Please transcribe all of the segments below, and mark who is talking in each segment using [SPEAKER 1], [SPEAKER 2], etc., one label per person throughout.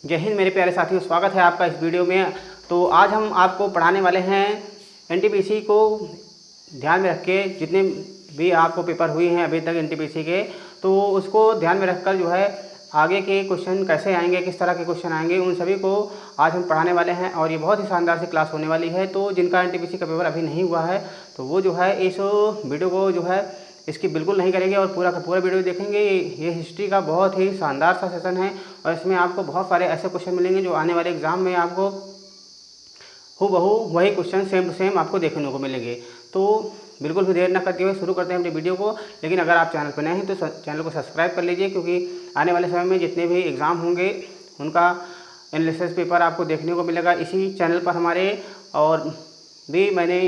[SPEAKER 1] जय हिंद मेरे प्यारे साथियों, स्वागत है आपका इस वीडियो में। तो आज हम आपको पढ़ाने वाले हैं एनटीपीसी को ध्यान में रख के, जितने भी आपको पेपर हुए हैं अभी तक एनटीपीसी के, तो उसको ध्यान में रखकर जो है आगे के क्वेश्चन कैसे आएंगे, किस तरह के क्वेश्चन आएंगे, उन सभी को आज हम पढ़ाने वाले हैं। और ये बहुत ही शानदार सी क्लास होने वाली है। तो जिनका एनटीपीसी का पेपर अभी नहीं हुआ है तो वो जो है इस वीडियो को जो है इसकी बिल्कुल नहीं करेंगे और पूरा का पूरा वीडियो देखेंगे। ये हिस्ट्री का बहुत ही शानदार सा सेशन है और इसमें आपको बहुत सारे ऐसे क्वेश्चन मिलेंगे जो आने वाले एग्जाम में आपको हूबहू वही क्वेश्चन सेम टू सेम आपको देखने को मिलेंगे। तो बिल्कुल भी देर न करते हुए शुरू करते हैं अपनी वीडियो को। लेकिन अगर आप चैनल पर नए हैं तो चैनल को सब्सक्राइब कर लीजिए, क्योंकि आने वाले समय में जितने भी एग्ज़ाम होंगे उनका एनालिसिस पेपर आपको देखने को मिलेगा इसी चैनल पर हमारे। और भी मैंने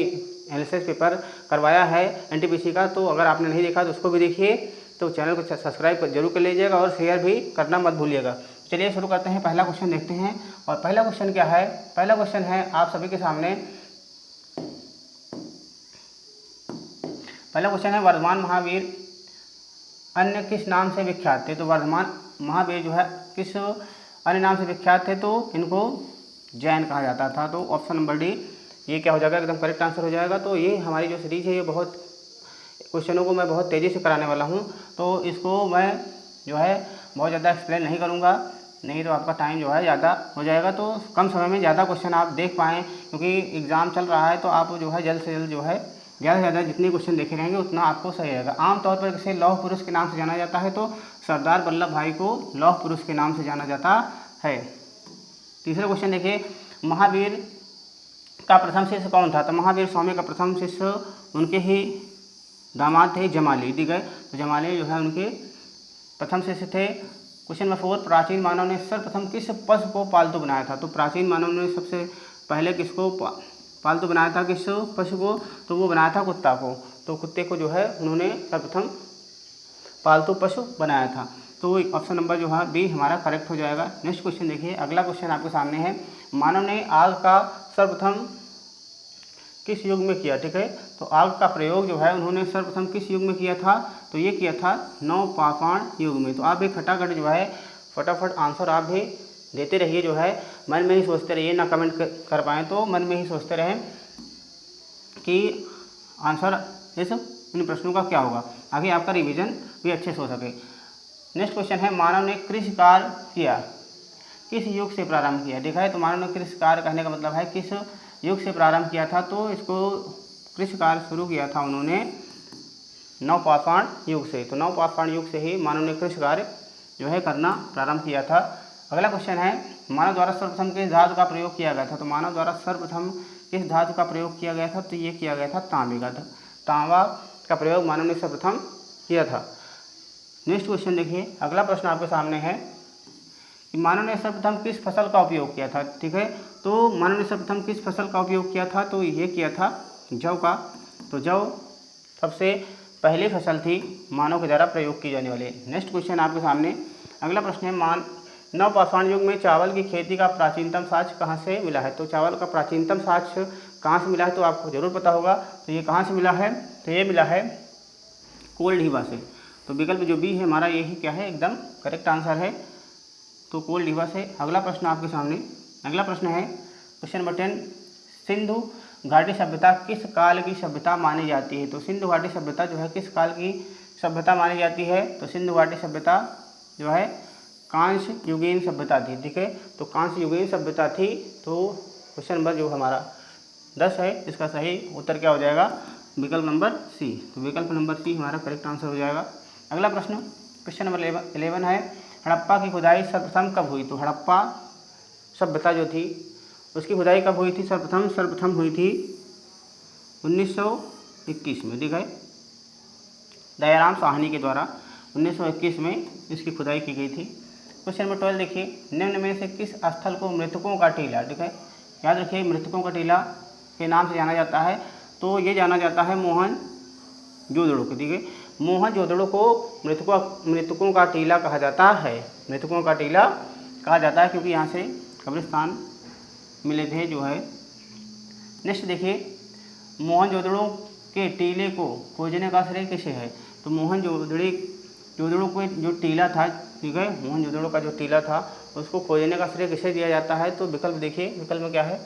[SPEAKER 1] एनालिसिस पेपर करवाया है एनटीपीसी का, तो अगर आपने नहीं देखा तो उसको भी देखिए। तो चैनल को सब्सक्राइब जरूर कर लीजिएगा और शेयर भी करना मत भूलिएगा। चलिए शुरू करते हैं, पहला क्वेश्चन देखते हैं। और पहला क्वेश्चन क्या है? पहला क्वेश्चन है आप सभी के सामने। पहला क्वेश्चन है, वर्धमान महावीर अन्य किस नाम से विख्यात थे? तो वर्धमान महावीर जो है किस अन्य नाम से विख्यात थे? तो इनको जैन कहा जाता था। तो ऑप्शन नंबर डी ये क्या हो जाएगा? एकदम करेक्ट आंसर हो जाएगा। तो ये हमारी जो सीरीज है ये बहुत क्वेश्चनों को मैं बहुत तेज़ी से कराने वाला हूँ, तो इसको मैं जो है बहुत ज़्यादा एक्सप्लेन नहीं करूँगा, नहीं तो आपका टाइम जो है ज़्यादा हो जाएगा। तो कम समय में ज़्यादा क्वेश्चन आप देख पाएँ, क्योंकि एग्ज़ाम चल रहा है तो आप जो है जल्द से जल्द जो है ज़्यादा से ज़्यादा जितने क्वेश्चन देखे रहेंगे उतना आपको सही रहेगा। आमतौर पर किसे लौह पुरुष के नाम से जाना जाता है? तो सरदार वल्लभ भाई को लौह पुरुष के नाम से जाना जाता है। तीसरा क्वेश्चन देखिए, महावीर का प्रथम शिष्य कौन था? तो महावीर स्वामी का प्रथम शिष्य उनके ही दामाद थे जमाली, ठीक है। तो जमाली जो है उनके प्रथम शिष्य थे। क्वेश्चन नंबर 4, प्राचीन मानव ने सर्वप्रथम किस पशु को पालतू बनाया था? तो प्राचीन मानव ने सबसे पहले किसको पालतू बनाया था, किस पशु को? तो वो बनाया था कुत्ता को। तो कुत्ते को जो है उन्होंने सर्वप्रथम पालतू पशु बनाया था। तो ऑप्शन नंबर जो है बी हमारा करेक्ट हो जाएगा। नेक्स्ट क्वेश्चन देखिए, अगला क्वेश्चन आपके सामने है, मानव ने आग का सर्वप्रथम किस युग में किया? ठीक है। तो आग का प्रयोग जो है उन्होंने सर्वप्रथम किस युग में किया था? तो ये किया था नवपाषाण युग में। तो आप भी फटाफट जो है फटाफट आंसर आप भी देते रहिए, जो है मन में ही सोचते रहिए, ना कमेंट कर पाएँ तो मन में ही सोचते रहें कि आंसर इस इन प्रश्नों का क्या होगा, आगे आपका रिवीजन भी अच्छे से हो सके। नेक्स्ट क्वेश्चन है, मानव ने कृषि कार्य किया किस युग से प्रारंभ किया? देखा है, तो मानव ने कृषि कार्य कहने का मतलब है किस युग से प्रारंभ किया था? तो इसको कृषि कार्य शुरू किया था उन्होंने नवपाषाण युग से। तो नवपाषाण युग से ही मानव ने कृषि कार्य जो है करना प्रारंभ किया था। अगला क्वेश्चन है, मानव द्वारा सर्वप्रथम किस धातु का प्रयोग किया गया था? तो मानव द्वारा सर्वप्रथम किस धातु का प्रयोग किया गया था? तो ये किया गया था तांबे का। तांबा का प्रयोग मानव ने सर्वप्रथम किया था। नेक्स्ट क्वेश्चन देखिए, अगला प्रश्न आपके सामने है कि मानव ने सर्वप्रथम किस फसल का उपयोग किया था? ठीक है। तो मानव ने सर्वप्रथम किस फसल का उपयोग किया था? तो ये किया था जौ का। तो जौ सबसे पहली फसल थी मानव के द्वारा प्रयोग की जाने वाली। नेक्स्ट क्वेश्चन आपके सामने अगला प्रश्न है, नवपाषाण युग में चावल की खेती का प्राचीनतम साक्ष्य कहाँ से मिला है? तो चावल का प्राचीनतम साक्ष्य कहाँ से मिला है? तो आपको जरूर पता होगा। तो ये कहाँ से मिला है? तो ये मिला है कोल्ड से। तो विकल्प जो बी है हमारा यही क्या है, एकदम करेक्ट आंसर है। तो कोल्ड से। अगला प्रश्न आपके सामने, अगला प्रश्न है क्वेश्चन नंबर 10, सिंधु घाटी सभ्यता किस काल की सभ्यता मानी जाती है? तो सिंधु घाटी सभ्यता जो है किस काल की सभ्यता मानी जाती है? तो सिंधु घाटी सभ्यता जो है कांस्य युगीन सभ्यता थी, ठीक है। तो कांस्य युगीन सभ्यता थी। तो क्वेश्चन नंबर जो हमारा 10 है, इसका सही उत्तर क्या हो जाएगा? विकल्प नंबर सी। तो विकल्प नंबर सी हमारा करेक्ट आंसर हो जाएगा। अगला प्रश्न क्वेश्चन नंबर 11 है, हड़प्पा की खुदाई सर्वप्रथम कब हुई? तो हड़प्पा सभ्यता जो थी उसकी खुदाई कब हुई थी? सर्वप्रथम हुई थी 1921 में, ठीक है। दयाराम साहनी के द्वारा 1921 में इसकी खुदाई की गई थी। क्वेश्चन नंबर 12 देखिए, निम्न में से किस स्थल को मृतकों का टीला, ठीक है, याद रखिए मृतकों का टीला के नाम से जाना जाता है? तो ये जाना जाता है मोहनजोदड़ो को, ठीक है। मोहनजोदड़ो को मृतकों का टीला कहा जाता है। मृतकों का टीला कहा जाता है क्योंकि यहाँ से कब्रिस्तान मिले थे जो है। नेक्स्ट देखिए, मोहनजोदड़ो के टीले को खोजने का श्रेय किसे है? तो मोहनजोदड़ो को जो टीला था, ठीक है, मोहनजोदड़ो का जो टीला था उसको खोजने का श्रेय किसे दिया जाता है? तो विकल्प देखिए, विकल्प में क्या है?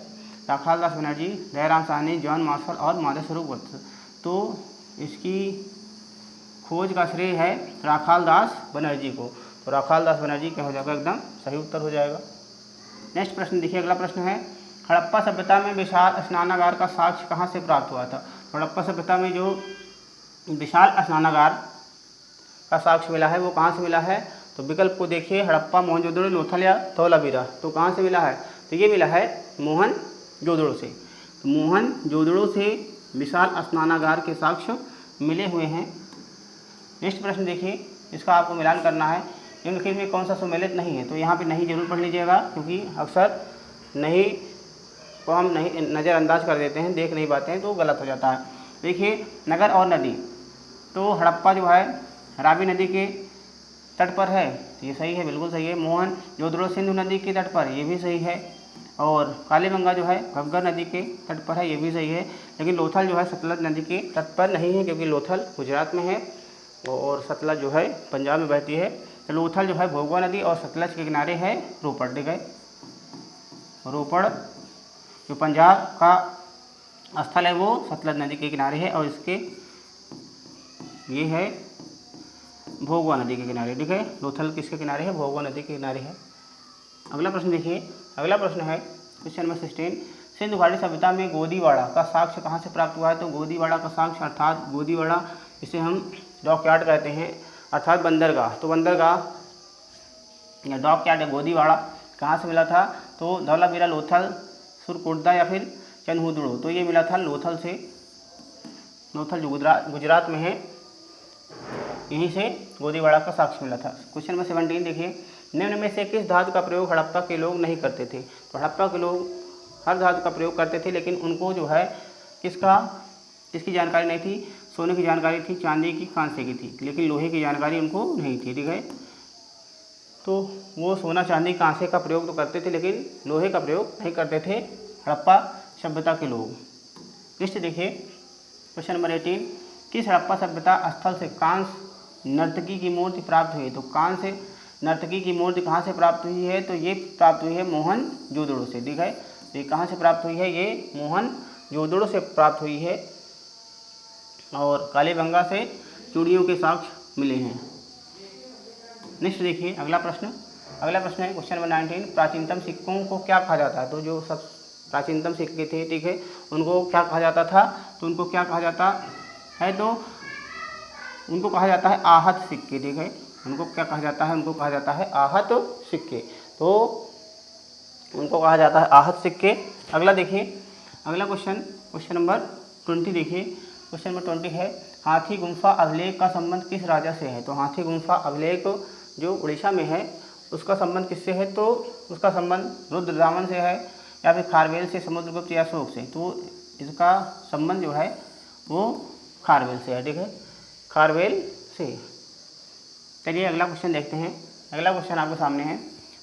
[SPEAKER 1] राखाल दास बनर्जी, दयाराम साहनी, जॉन मार्शल और माधव स्वरूप वत्स। तो इसकी खोज का श्रेय है राखाल दास बनर्जी को। तो राखाल दास बनर्जी क्या हो जाएगा? एकदम सही उत्तर हो जाएगा। नेक्स्ट प्रश्न देखिए, अगला प्रश्न है हड़प्पा सभ्यता में विशाल स्नानागार का साक्ष्य कहाँ से प्राप्त हुआ था? हड़प्पा सभ्यता में जो विशाल स्नानागार का साक्ष्य मिला है वो कहाँ से मिला है? तो विकल्प को देखिए, हड़प्पा, मोहनजोदड़ो, लोथल या धौलावीरा। तो कहाँ से मिला है? तो ये मिला है मोहनजोदड़ो से। तो मोहनजोदड़ो से विशाल स्नानागार के साक्ष्य मिले हुए हैं। नेक्स्ट प्रश्न देखिए, इसका आपको मिलान करना है निम्नलिखित में कौन सा सुमेलित नहीं है? तो यहाँ पे नहीं जरूर पढ़ लीजिएगा, क्योंकि अक्सर नहीं को हम नहीं नज़रअंदाज कर देते हैं, देख नहीं पाते हैं, तो गलत हो जाता है। देखिए, नगर और नदी, तो हड़प्पा जो है रावी नदी के तट पर है, ये सही है, बिल्कुल सही है। मोहनजोदड़ो सिंधु नदी के तट पर, ये भी सही है। और कालीबंगा जो है घग्गर नदी के तट पर है, ये भी सही है। लेकिन लोथल जो है सतलज नदी के तट पर नहीं है, क्योंकि लोथल गुजरात में है और सतलज जो है पंजाब में बहती है। तो लोथल जो है भोगवा नदी और सतलज के किनारे है रोपड़। ठीक है, रोपड़ जो पंजाब का स्थल है वो सतलज नदी के किनारे है, और इसके ये है भोगवा नदी के किनारे। ठीक है, लोथल किसके किनारे है? भोगवा नदी के किनारे है। अगला प्रश्न देखिए, अगला प्रश्न है क्वेश्चन नंबर 16, सिंधु घाटी सभ्यता में गोदीवाड़ा का साक्ष्य कहाँ से प्राप्त हुआ है? तो गोदीवाड़ा का साक्ष्य अर्थात गोदीवाड़ा, इसे हम डॉकयार्ड कहते हैं, अर्थात बंदरगाह। तो बंदरगाह या डॉकयार्ड या गोदीवाड़ा कहाँ से मिला था? तो धौलावीरा, लोथल, सुरकोटदा या फिर चनहुदड़ो। तो ये मिला था लोथल से। लोथल जो गुजरात में है, यहीं से गोदीवाड़ा का साक्ष्य मिला था। क्वेश्चन नंबर 17 देखिए, निम्न में से किस धातु का प्रयोग हड़प्पा के लोग नहीं करते थे? तो हड़प्पा के लोग हर धातु का प्रयोग करते थे, लेकिन उनको जो है किसकी जानकारी नहीं थी? सोने की जानकारी थी, चांदी की, कांसे की थी, लेकिन लोहे की जानकारी उनको नहीं थी। ठीक है, तो वो सोना, चांदी, कांसे का प्रयोग तो करते थे, लेकिन लोहे का प्रयोग नहीं करते थे हड़प्पा सभ्यता के लोग। नेक्स्ट देखिए, क्वेश्चन नंबर 18, किस हड़प्पा सभ्यता स्थल से कांस्य नर्तकी की मूर्ति प्राप्त हुई? तो कांस्य नर्तकी की मूर्ति कहाँ से प्राप्त हुई है? तो ये प्राप्त हुई है मोहनजोदड़ो से। ठीक है, ये कहाँ से प्राप्त हुई है? ये मोहनजोदड़ो से प्राप्त हुई है। और कालीबंगा से चूड़ियों के साक्ष्य मिले हैं। नेक्स्ट देखिए, अगला प्रश्न है क्वेश्चन नंबर 19, प्राचीनतम सिक्कों को क्या कहा जाता है? तो जो सब प्राचीनतम सिक्के थे, ठीक है, उनको क्या कहा जाता था? तो उनको क्या कहा जाता है? तो उनको कहा जाता है आहत सिक्के। ठीक है, उनको क्या कहा जाता है? उनको कहा जाता है आहत सिक्के। तो उनको कहा जाता है आहत सिक्के। अगला देखिए, अगला क्वेश्चन नंबर 20 देखिए, क्वेश्चन नंबर 20 है हाथी गुम्फा अभिलेख का संबंध किस राजा से है? तो हाथी गुम्फा अभिलेख जो उड़ीसा में है उसका संबंध किससे है? तो उसका संबंध रुद्रदामन से है, या फिर खारवेल से, समुद्रगुप्त या अशोक से। तो इसका संबंध जो है वो खारवेल से है। ठीक है, खारवेल से। चलिए अगला क्वेश्चन देखते हैं। अगला क्वेश्चन आपके सामने है,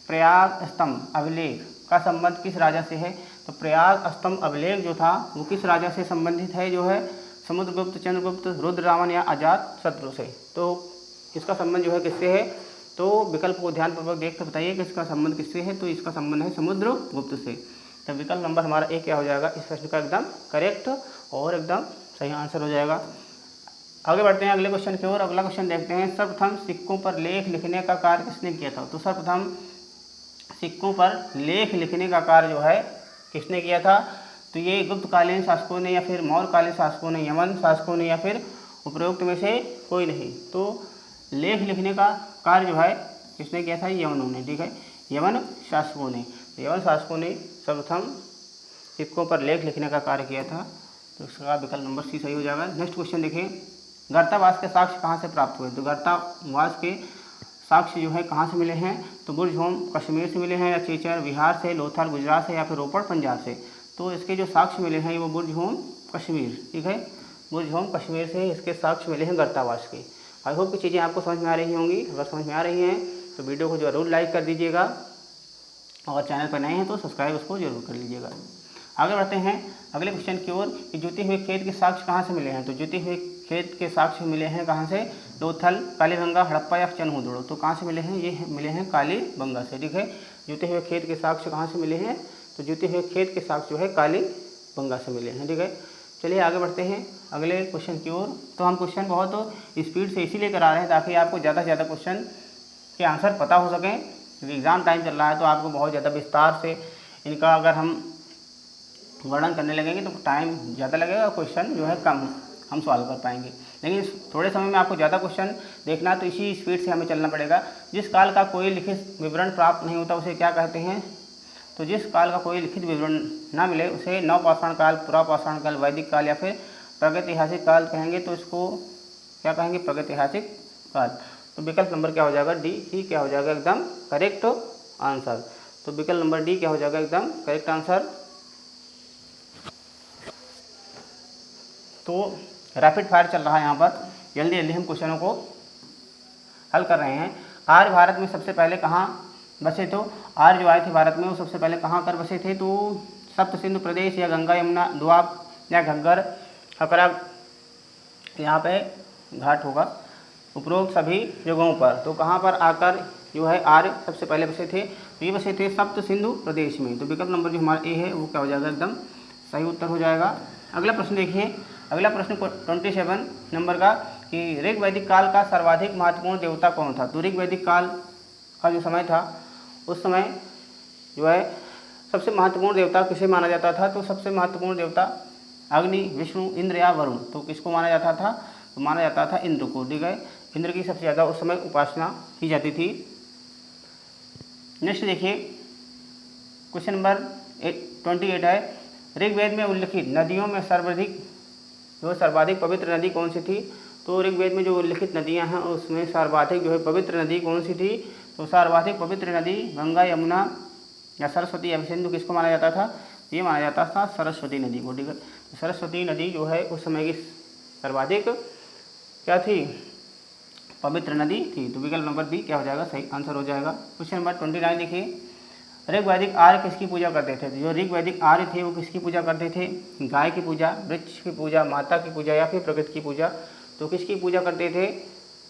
[SPEAKER 1] प्रयाग स्तंभ अभिलेख का संबंध किस राजा से है? तो प्रयाग स्तंभ अभिलेख जो था वो किस राजा से संबंधित है? जो है समुद्रगुप्त, चंद्रगुप्त, रुद्ररामन या अजातशत्रु से। तो इसका संबंध जो है किससे है? तो विकल्प को ध्यानपूर्वक देख कर बताइए कि इसका संबंध किससे है। तो इसका संबंध है समुद्रगुप्त से। तो विकल्प नंबर हमारा एक क्या हो जाएगा इस प्रश्न का? एकदम करेक्ट और एकदम सही आंसर हो जाएगा। आगे बढ़ते हैं अगले क्वेश्चन की ओर। अगला क्वेश्चन देखते हैं, सर्वप्रथम सिक्कों पर लेख लिखने का कार्य किसने किया था? तो सर्वप्रथम सिक्कों पर लेख लिखने का कार्य जो है किसने किया था? तो ये गुप्तकालीन शासकों ने, या फिर मौर्यकालीन शासकों ने, यमन शासकों ने, या फिर उपरोक्त में से कोई नहीं। तो लेख लिखने का कार्य जो है किसने किया था? यवनों ने। ठीक है, यवन शासकों ने। यवन शासकों ने सर्वप्रथम सिक्कों पर लेख लिखने का कार्य किया था। तो इसका विकल्प नंबर सी सही हो जाएगा। नेक्स्ट क्वेश्चन देखिए, गर्तावास के साक्ष्य कहाँ से प्राप्त हुए? तो गर्तावास के साक्ष्य जो है कहाँ से मिले हैं? तो बुरझोम कश्मीर से मिले हैं, या चेचर बिहार से, लोथल गुजरात से, या फिर रोपड़ पंजाब से। तो इसके जो साक्ष्य मिले हैं वो बुरझोम कश्मीर। ठीक है, बुरझोम कश्मीर से इसके साक्ष्य मिले हैं गर्तावास के। आई होप कि चीज़ें आपको समझ में आ रही होंगी। अगर समझ में आ रही हैं तो वीडियो को जरूर लाइक कर दीजिएगा, और चैनल पर नए हैं तो सब्सक्राइब उसको जरूर कर लीजिएगा। आगे बढ़ते हैं अगले क्वेश्चन की ओर कि जुते हुए खेत के साक्ष्य कहाँ से मिले हैं? तो जुते हुए खेत के साक्ष्य मिले हैं कहाँ से? लोथल, कालीबंगा, हड़प्पा या चनहूदड़ो। तो कहाँ से मिले हैं? ये मिले हैं कालीबंगा से। ठीक है, जुते हुए खेत के साक्ष्य कहाँ से मिले हैं? तो जुते हुए खेत के साक्ष्य जो है कालीबंगा से मिले हैं। ठीक है, चलिए आगे बढ़ते हैं अगले क्वेश्चन की ओर। तो हम क्वेश्चन बहुत स्पीड से इसीलिए करा रहे हैं ताकि आपको ज़्यादा से ज़्यादा क्वेश्चन के आंसर पता हो सकें, क्योंकि एग्ज़ाम टाइम चल रहा है तो आपको बहुत ज़्यादा विस्तार से इनका अगर हम वर्णन करने लगेंगे तो टाइम ज़्यादा लगेगा और क्वेश्चन जो है कम हम सॉल्व कर पाएंगे। लेकिन थोड़े समय में आपको ज़्यादा क्वेश्चन देखना है तो इसी स्पीड से हमें चलना पड़ेगा। जिस काल का कोई लिखित विवरण प्राप्त नहीं होता उसे क्या कहते हैं? तो जिस काल का कोई लिखित विवरण ना मिले उसे नवपाषाण काल, पुरापाषाण काल, वैदिक काल या फिर प्रागैतिहासिक काल कहेंगे। तो इसको क्या कहेंगे? प्रागैतिहासिक काल। तो विकल्प नंबर क्या हो जाएगा? डी ही क्या हो जाएगा एकदम करेक्ट आंसर। तो विकल्प नंबर डी क्या हो जाएगा एकदम करेक्ट आंसर। तो रैपिड फायर चल रहा है यहाँ पर, जल्दी जल्दी हम क्वेश्चनों को हल कर रहे हैं। आर्य भारत में सबसे पहले कहाँ बसे? तो आर्य जो आए थे भारत में वो सबसे पहले कहाँ कर बसे थे? तो सप्त सिंधु प्रदेश या गंगा यमुना दोआब या घग्गर हकरा, यहाँ पे घाट होगा, उपरोक्त सभी जगहों पर। तो कहाँ पर आकर जो है आर्य सबसे पहले बसे थे? तो ये बसे थे सप्त सिंधु प्रदेश में। तो विकल्प नंबर जो हमारा ए है वो क्या हो जाएगा एकदम सही उत्तर हो जाएगा। अगला प्रश्न देखिए, अगला प्रश्न 27 नंबर का कि ऋग वैदिक काल का सर्वाधिक महत्वपूर्ण देवता कौन था? तो ऋग वैदिक काल का जो समय था उस समय जो है सबसे महत्वपूर्ण देवता किसे माना जाता था? तो सबसे महत्वपूर्ण देवता अग्नि, विष्णु, इंद्र या वरुण। तो किसको माना जाता था? तो माना जाता था इंद्र को। ठीक है, इंद्र की सबसे ज़्यादा उस समय उपासना की जाती थी। नेक्स्ट देखिए क्वेश्चन नंबर 28 है, ऋग्वेद में उल्लिखित नदियों में सर्वाधिक पवित्र नदी कौन सी थी? तो ऋग्वेद में जो उल्लिखित नदियां हैं उसमें सर्वाधिक जो है पवित्र नदी कौन सी थी? तो सर्वाधिक पवित्र नदी गंगा, यमुना या सरस्वती या सिंधु किसको माना जाता था? ये माना जाता था सरस्वती नदी को। ठीक है, तो सरस्वती नदी जो है उस समय की सर्वाधिक क्या थी? पवित्र नदी थी। तो विकल्प नंबर बी क्या हो जाएगा सही आंसर हो जाएगा। क्वेश्चन नंबर 29 देखिए, ऋग वैदिक आर्य किसकी पूजा करते थे? जो ऋग वैदिक आर्य थे वो किसकी पूजा करते थे? गाय की पूजा, वृक्ष की पूजा, माता की पूजा या फिर प्रकृति की पूजा। तो किसकी पूजा करते थे?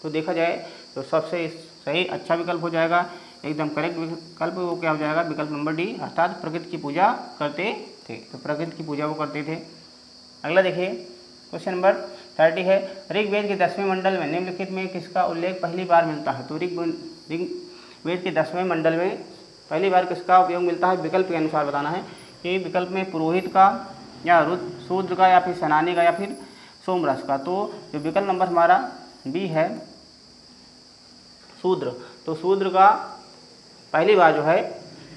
[SPEAKER 1] तो देखा जाए तो सबसे सही अच्छा विकल्प हो जाएगा, एकदम करेक्ट विकल्प वो क्या हो जाएगा? विकल्प नंबर डी, अर्थात प्रकृति की पूजा करते थे। तो प्रकृति की पूजा वो करते थे। अगला देखिए क्वेश्चन नंबर 30 है, ऋग्वेद के 10वें मंडल में निम्नलिखित में किसका उल्लेख पहली बार मिलता है? तो ऋग्वेद के 10वें मंडल में पहली बार किसका उपयोग मिलता है? विकल्प के अनुसार बताना है कि विकल्प में पुरोहित का या शूद्र का या फिर सेनानी का या फिर सोमरस का। तो जो विकल्प नंबर हमारा बी है शूद्र। तो शूद्र का पहली बार जो है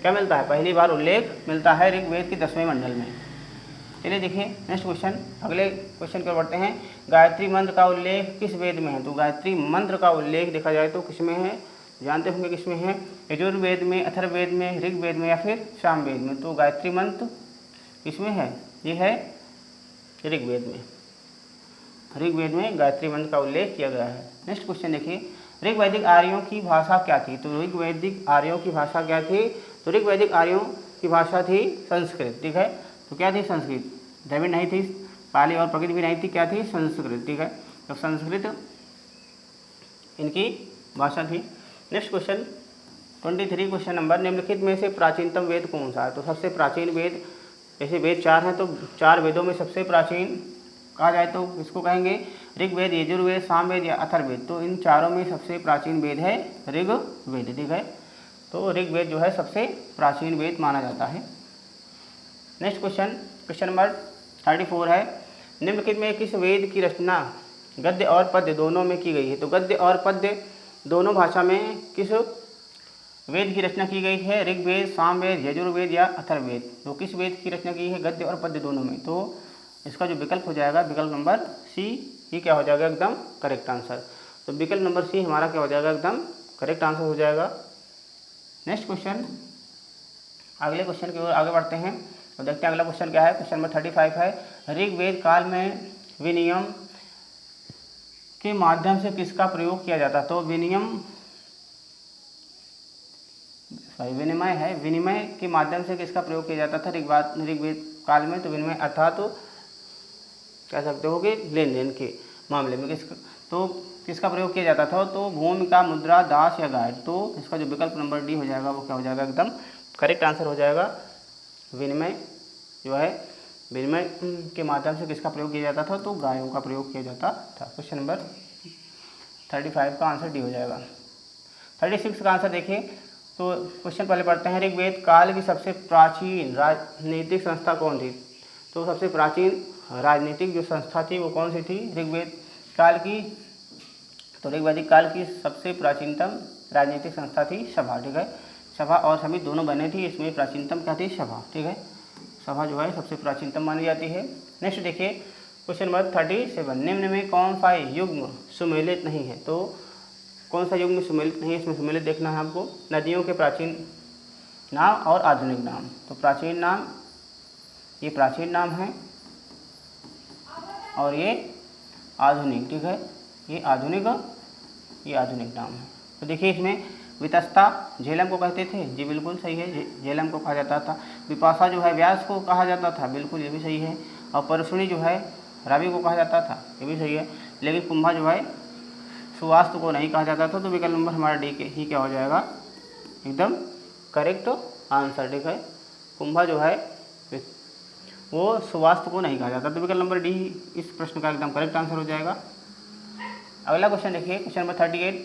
[SPEAKER 1] क्या मिलता है? पहली बार उल्लेख मिलता है ऋग्वेद के 10वें मंडल में। चलिए देखिए नेक्स्ट क्वेश्चन, अगले क्वेश्चन की ओर बढ़ते हैं। गायत्री मंत्र का उल्लेख किस वेद में है? तो गायत्री मंत्र का उल्लेख देखा जाए तो किसमें है? जानते होंगे किसमें है? यजुर्वेद में, अथर्ववेद में, ऋग्वेद में या फिर सामवेद में। तो गायत्री मंत्र किसमें है? ये है ऋग्वेद में। ऋग्वेद में गायत्री मंत्र का उल्लेख किया गया है। नेक्स्ट क्वेश्चन देखिए, ऋग्वैदिक आर्यों की भाषा क्या थी? तो ऋग्वैदिक आर्यों की भाषा क्या थी? तो ऋग्वैदिक आर्यों की भाषा थी संस्कृत। ठीक है, तो क्या थी? संस्कृत। द्रविड़ नहीं थी, पाली और प्रकृत भी नहीं थी, क्या थी? संस्कृत। ठीक है, तो संस्कृत इनकी भाषा थी। नेक्स्ट क्वेश्चन 23 क्वेश्चन नंबर, निम्नलिखित में से प्राचीनतम वेद कौन सा है? तो सबसे प्राचीन वेद, जैसे वेद 4 हैं तो 4 वेदों में सबसे प्राचीन कहा जाए तो इसको कहेंगे ऋग्वेद, यजुर्वेद, सामवेद या अथर्ववेद। तो इन चारों में सबसे प्राचीन वेद है ऋग्वेद। ठीक है, तो ऋग्वेद जो है सबसे प्राचीन वेद माना जाता है। नेक्स्ट क्वेश्चन नंबर 34 है, निम्नलिखित में किस वेद की रचना गद्य और पद्य दोनों में की गई है? तो गद्य और पद्य दोनों भाषा में किस वेद की रचना की गई है? ऋग्वेद, सामवेद, यजुर्वेद या अथर्ववेद। तो किस वेद की रचना की है गद्य और पद्य दोनों में? तो इसका जो विकल्प हो जाएगा विकल्प नंबर सी ही क्या हो जाएगा एकदम करेक्ट आंसर। तो विकल्प नंबर सी हमारा क्या हो जाएगा एकदम करेक्ट आंसर हो जाएगा। नेक्स्ट क्वेश्चन, अगले क्वेश्चन की ओर आगे बढ़ते हैं तो देखते हैं अगला क्वेश्चन क्या है। क्वेश्चन नंबर 35 है, ऋग्वेद काल में विनिमय के माध्यम से किसका प्रयोग किया जाता? तो विनिमय के माध्यम से किसका प्रयोग किया जाता था ऋग्वेद काल में? तो विनिमय अर्थात तो कह सकते हो कि लेन देन के मामले में तो किसका प्रयोग किया जाता था, तो भूमिका, मुद्रा, दास या गाइड। तो इसका जो विकल्प नंबर डी हो जाएगा वो क्या हो जाएगा, एकदम करेक्ट आंसर हो जाएगा। विनिमय जो है, विनिमय के माध्यम से किसका प्रयोग किया जाता था, तो गायों का प्रयोग किया जाता था। क्वेश्चन नंबर 35 का आंसर डी हो जाएगा। 36 का आंसर देखिए, तो क्वेश्चन पहले पढ़ते हैं। ऋग्वेद काल की सबसे प्राचीन राजनीतिक संस्था कौन थी, तो सबसे प्राचीन राजनीतिक जो संस्था थी वो कौन सी थी, ऋग्वेद काल की। तो ऋग्वैदिक काल की सबसे प्राचीनतम राजनीतिक संस्था थी सभा, ठीक है। सभा और समिति दोनों बने थी, इसमें प्राचीनतम क्या थी, सभा, ठीक है। सभा जो है सबसे प्राचीनतम मानी जाती है। नेक्स्ट देखिए क्वेश्चन नंबर 37, निम्न में कौन सा युग्म सुमेलित नहीं है, तो कौन सा युग्म सुमेलित नहीं है, इसमें सुमेलित देखना है आपको। नदियों के प्राचीन नाम और आधुनिक नाम, तो प्राचीन नाम, ये प्राचीन नाम है और ये आधुनिक, ठीक है, ये आधुनिक नाम है। तो देखिए इसमें वितस्ता झेलम को कहते थे, जी बिल्कुल सही है, झेलम को कहा जाता था। विपाशा जो है व्यास को कहा जाता था, बिल्कुल ये भी सही है। और परशुनी जो है रवि को कहा जाता था, ये भी सही है। लेकिन कुंभा जो है सुवास्तु को नहीं कहा जाता था, तो विकल्प नंबर हमारा डी के ही क्या हो जाएगा, एकदम करेक्ट आंसर, ठीक है। कुंभा जो है वो सुवास्तु को नहीं कहा जाता, तो विकल्प नंबर डी इस प्रश्न का एकदम करेक्ट आंसर हो जाएगा। अगला क्वेश्चन देखिए, क्वेश्चन नंबर 38,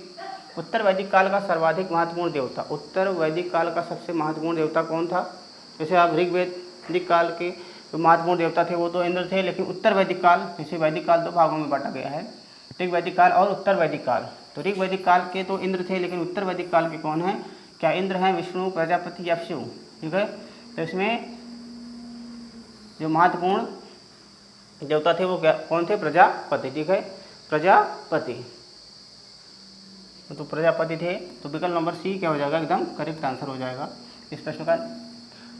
[SPEAKER 1] उत्तर वैदिक काल का सर्वाधिक महत्वपूर्ण देवता, उत्तर वैदिक काल का सबसे महत्वपूर्ण देवता कौन था। जैसे आप ऋग्वैदिक काल के जो महत्वपूर्ण देवता थे वो तो इंद्र थे, लेकिन उत्तर वैदिक काल, जैसे वैदिक काल दो भागों में बांटा गया है, ऋग वैदिक काल और उत्तर वैदिक काल। तो ऋग वैदिक काल के तो इंद्र थे, लेकिन उत्तर वैदिक काल के कौन है, क्या इंद्र हैं, विष्णु, प्रजापति या शिव, ठीक है। तो इसमें जो महत्वपूर्ण देवता थे वो क्या कौन थे, प्रजापति, ठीक है, प्रजापति, तो प्रजापति थे। तो विकल्प नंबर सी क्या हो जाएगा, एकदम करेक्ट आंसर हो जाएगा इस प्रश्न का।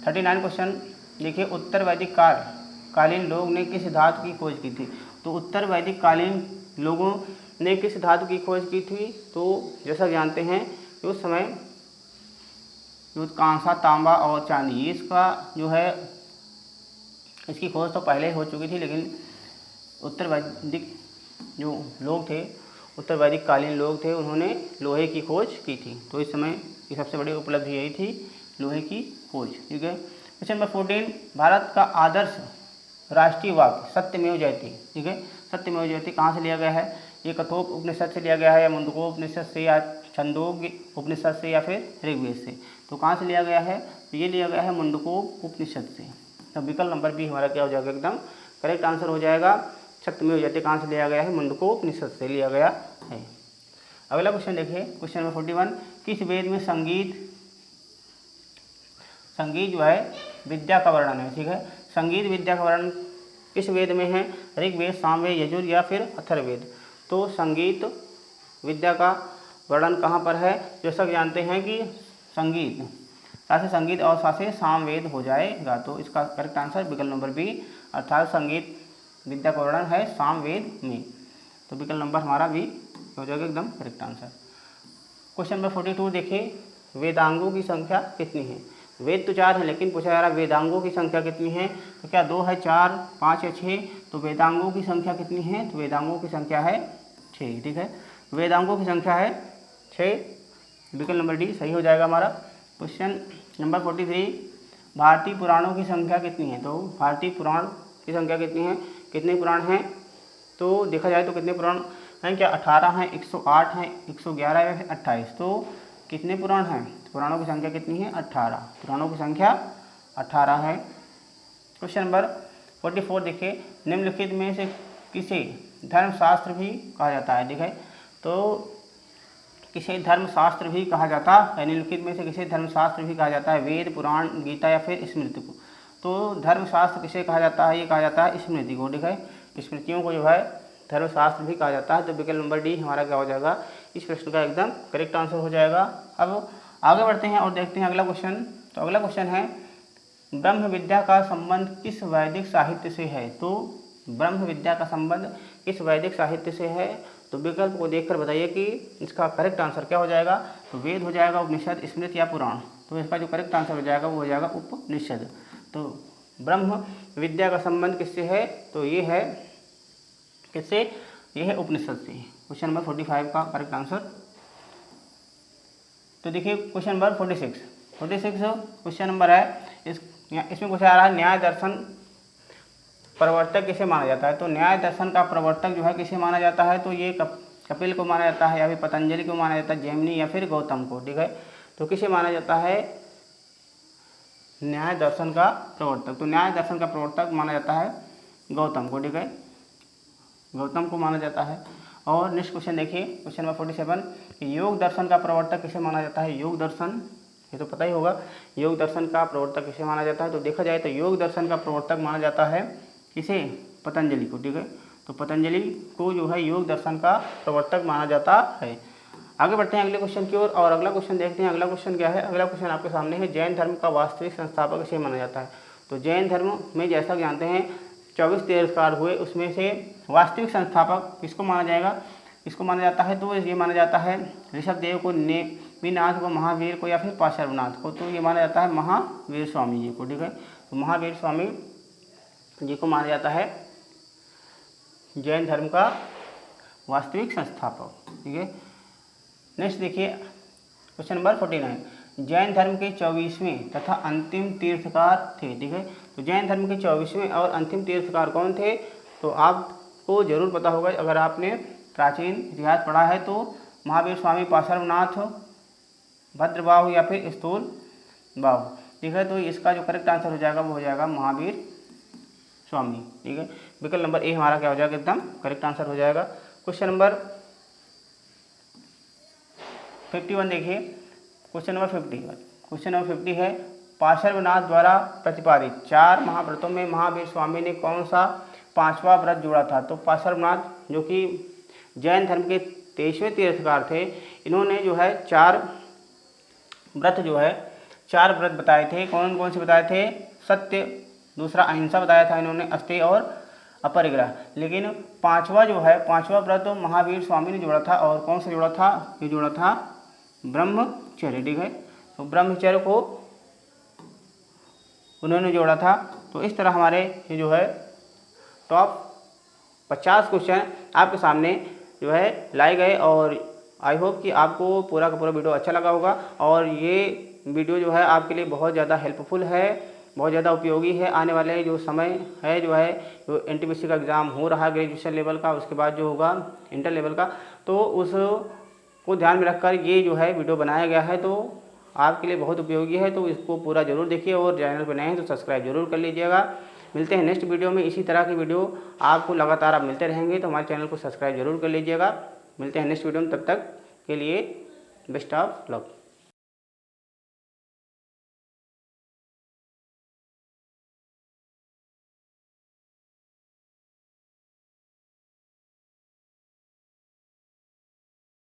[SPEAKER 1] 39 क्वेश्चन देखिए, उत्तर वैदिक कालीन लोग ने किस धातु की खोज की थी, तो उत्तर वैदिक कालीन लोगों ने किस धातु की खोज की थी, तो जैसा जानते हैं कि उस समय जो कांसा, तांबा और चांदी, इसका जो है इसकी खोज तो पहले हो चुकी थी, लेकिन उत्तर वैदिक जो लोग थे, उत्तर वैदिक कालीन लोग थे, उन्होंने लोहे की खोज की थी। तो इस समय की सबसे बड़ी उपलब्धि यही थी, लोहे की खोज, ठीक है। क्वेश्चन नंबर 14, भारत का आदर्श राष्ट्रीय वाक्य सत्यमेव जयते, ठीक है। सत्यमेव जयते कहाँ से लिया गया है, ये कठोप उपनिषद से लिया गया है, या मुंडकोपनिषद से, या छंदोग्य उपनिषद से, या फिर ऋग्वेद से। तो कहाँ से लिया गया है, तो ये लिया गया है मुंडकोप उपनिषद से। तो विकल्प नंबर बी हमारा क्या हो जाएगा, एकदम करेक्ट आंसर हो जाएगा। सत्यमेव जयते कहाँ से लिया गया है, मुंडकोपनिषद से लिया गया है। अगला क्वेश्चन देखिए, क्वेश्चन नंबर 41, किस वेद में संगीत जो है विद्या का वर्णन है, ठीक है। संगीत विद्या का वर्णन किस वेद में है, ऋग्वेद, सामवेद, यजुर या फिर अथर्ववेद। तो संगीत विद्या का वर्णन कहाँ पर है, जैसा कि जानते हैं कि संगीत साथ संगीत और साथ सामवेद हो जाएगा। तो इसका करेक्ट आंसर विकल्प नंबर बी, अर्थात संगीत विद्या का वर्णन है सामवेद में। तो विकल्प नंबर हमारा भी हो जाएगा एकदम करेक्ट आंसर। क्वेश्चन नंबर 42 देखिए, वेदांगों की संख्या कितनी है। वेद तो 4 है, लेकिन पूछा जा रहा है वेदांगों की संख्या कितनी है, तो क्या 2 है, 4, 5 या 6। तो वेदांगों की संख्या कितनी है, तो वेदांगों की संख्या है 6, ठीक है। वेदांगों की संख्या है 6, विकल्प नंबर डी सही हो जाएगा हमारा। क्वेश्चन नंबर 43, भारतीय पुराणों की संख्या कितनी है। तो भारतीय पुराण की संख्या कितनी है, कितने पुराण हैं, तो देखा जाए तो कितने पुराण हैं, क्या 18 हैं, 108 हैं, 111 या फिर 28। तो कितने पुराण हैं, पुराणों की संख्या कितनी है, 18, पुराणों की संख्या 18 है। क्वेश्चन नंबर 44 देखिए, निम्नलिखित में से किसे धर्मशास्त्र भी कहा जाता है, ठीक है। तो किसे धर्मशास्त्र भी कहा जाता है, निम्नलिखित में से किसे धर्मशास्त्र भी कहा जाता है, वेद, पुराण, गीता या फिर स्मृति को। तो धर्मशास्त्र किसे कहा जाता है, ये कहा जाता है स्मृति को, ठीक है। स्मृतियों को जो है धर्मशास्त्र भी कहा जाता है। तो विकल्प नंबर डी हमारा क्या हो जाएगा, इस प्रश्न का एकदम करेक्ट आंसर हो जाएगा। अब आगे बढ़ते हैं और देखते हैं अगला क्वेश्चन। तो अगला क्वेश्चन है, ब्रह्म विद्या का संबंध किस वैदिक साहित्य से है। तो ब्रह्म विद्या का संबंध किस वैदिक साहित्य से है, तो विकल्प को देखकर बताइए कि इसका करेक्ट आंसर क्या हो जाएगा। तो वेद हो जाएगा, उपनिषद, स्मृति या पुराण। तो इसका जो करेक्ट आंसर हो जाएगा वो हो जाएगा उपनिषद। तो ब्रह्म विद्या का संबंध किससे है, तो ये है किससे, ये है उपनिषद से। क्वेश्चन नंबर 45 का करेक्ट आंसर। तो देखिए क्वेश्चन नंबर 46 क्वेश्चन नंबर है इसमें कुछ आ रहा है न्याय दर्शन प्रवर्तक किसे माना जाता है। तो न्याय दर्शन का प्रवर्तक जो है किसे माना जाता है, तो ये कपिल को माना जाता है या फिर पतंजलि को माना जाता है, जैमिनी या फिर गौतम को। ठीक है, तो किसे माना जाता है न्याय दर्शन का प्रवर्तक। तो न्याय दर्शन का प्रवर्तक माना जाता है गौतम को। ठीक है, गौतम को माना जाता है। और नेक्स्ट क्वेश्चन देखिए क्वेश्चन नंबर 47 कि योग दर्शन का प्रवर्तक किसे माना जाता है। योग दर्शन, ये तो पता ही होगा, योग दर्शन का प्रवर्तक किसे माना जाता है। तो देखा जाए तो योग दर्शन का प्रवर्तक माना जाता है किसे, पतंजलि को। ठीक है, तो पतंजलि को जो है योग दर्शन का प्रवर्तक माना जाता है। आगे बढ़ते हैं अगले क्वेश्चन की ओर और अगला क्वेश्चन देखते हैं। अगला क्वेश्चन क्या है, अगला क्वेश्चन आपके सामने है जैन धर्म का वास्तविक संस्थापक किसे माना जाता है। तो जैन धर्म में जैसा कि जानते हैं 24 तीर्थंकर हुए, उसमें से वास्तविक संस्थापक किसको माना जाएगा, किसको माना जाता है। तो ये माना जाता है ऋषभदेव को, नेमिनाथ को, महावीर को या फिर पार्श्वनाथ को। तो ये माना जाता है महावीर स्वामी जी को। ठीक है, तो महावीर स्वामी जी को माना जाता है जैन धर्म का वास्तविक संस्थापक। ठीक है, नेक्स्ट देखिए क्वेश्चन नंबर 49 जैन धर्म के 24वें तथा अंतिम तीर्थकार थे। ठीक है, तो जैन धर्म के 24वें और अंतिम तीर्थकार कौन थे, तो आपको जरूर पता होगा अगर आपने प्राचीन इतिहास पढ़ा है। तो महावीर स्वामी, पार्श्वनाथ, भद्रबाहु या फिर स्थूल बाहु। ठीक है, तो इसका जो करेक्ट आंसर हो जाएगा वो हो जाएगा महावीर स्वामी। ठीक है, विकल्प नंबर ए हमारा क्या हो जाएगा, एकदम करेक्ट आंसर हो जाएगा। क्वेश्चन नंबर 51 देखिए क्वेश्चन नंबर 50 है पार्श्वनाथ द्वारा प्रतिपादित 4 महाव्रतों में महावीर स्वामी ने कौन सा 5वां व्रत जोड़ा था। तो पार्श्वनाथ जो कि जैन धर्म के 23वें तीर्थकार थे, इन्होंने जो है 4 व्रत बताए थे। कौन कौन से बताए थे, सत्य, दूसरा अहिंसा बताया था इन्होंने, अस्तेय और अपरिग्रह। लेकिन 5वां व्रत महावीर स्वामी ने जोड़ा था और कौन सा जोड़ा था, ये जोड़ा था ब्रह्मचर्य। ठीक है, तो ब्रह्मचर्य को उन्होंने जोड़ा था। तो इस तरह हमारे ये जो है टॉप 50 क्वेश्चन आपके सामने जो है लाए गए और आई होप कि आपको पूरा का पूरा वीडियो अच्छा लगा होगा। और ये वीडियो जो है आपके लिए बहुत ज़्यादा हेल्पफुल है, बहुत ज़्यादा उपयोगी है। आने वाले जो समय है जो NTPC का एग्ज़ाम हो रहा है ग्रेजुएशन लेवल का, उसके बाद जो होगा इंटर लेवल का, तो उसको ध्यान में रखकर ये जो है वीडियो बनाया गया है। तो आपके लिए बहुत उपयोगी है, तो इसको पूरा ज़रूर देखिए और चैनल पर नए हैं तो सब्सक्राइब जरूर कर लीजिएगा। मिलते हैं नेक्स्ट वीडियो में, इसी तरह की वीडियो आपको लगातार आप मिलते रहेंगे, तो हमारे चैनल को सब्सक्राइब जरूर कर लीजिएगा। मिलते हैं नेक्स्ट वीडियो में, तब तक के लिए बेस्ट ऑफ लक।